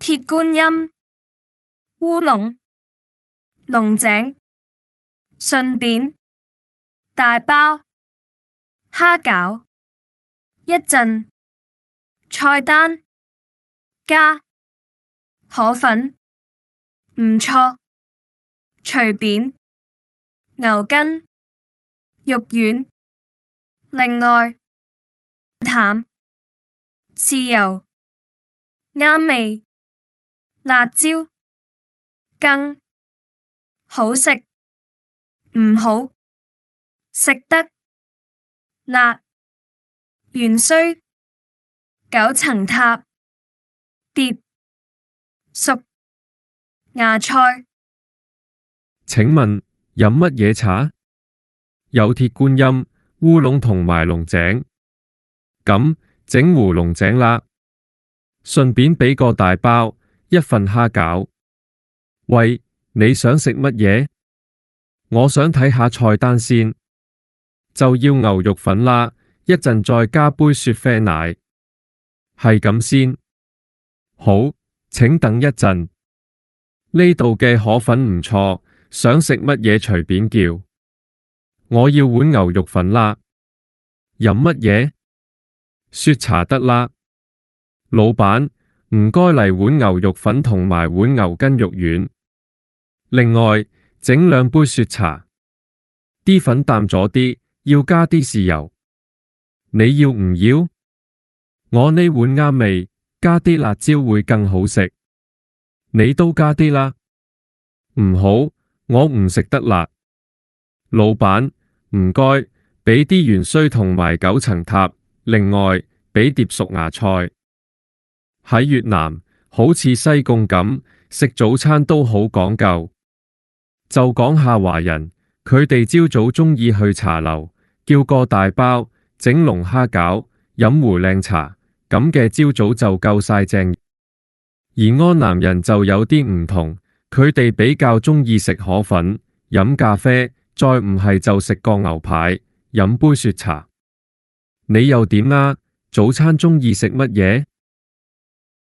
鐵觀音、烏龍、龍井、順便、大包、蝦餃。一陣菜單加河粉唔錯，隨便牛筋肉丸，另外淡豉油啱味，辣椒更好食唔好食得辣，元須九層塔碟熟芽菜。請問飲乜嘢茶？有鐵觀音、烏龍同埋龍井。咁整壺龍井啦，順便俾個大包，一份蝦餃。喂，你想食乜嘢？我想睇下菜單先，就要牛肉粉啦，一陣再加杯雪啡奶。係咁先。好，請等一陣。呢度嘅河粉唔錯，想食乜嘢隨便叫。我要碗牛肉粉啦。飲乜嘢？雪茶得啦。老闆，唔該嚟碗牛肉粉同埋碗牛筋肉丸。另外，整兩杯雪茶。啲粉淡咗啲，要加啲豉油。你要唔要？我呢碗啱味，加啲辣椒會更好食。你都加啲啦。唔好，我唔食得辣。老闆，唔該，俾啲元須同埋九層塔，另外俾碟熟芽菜。喺越南，好似西貢咁，食早餐都好講究。就講下華人，佢哋朝早鍾意去茶樓，叫個大包，整龍蝦餃，飲壺靚茶，咁嘅朝早就夠晒正。而安南人就有啲唔同，佢哋比較鍾意食河粉，飲咖啡，再唔係就食個牛排，飲杯雪茶。你又點啊？早餐鍾意食乜嘢？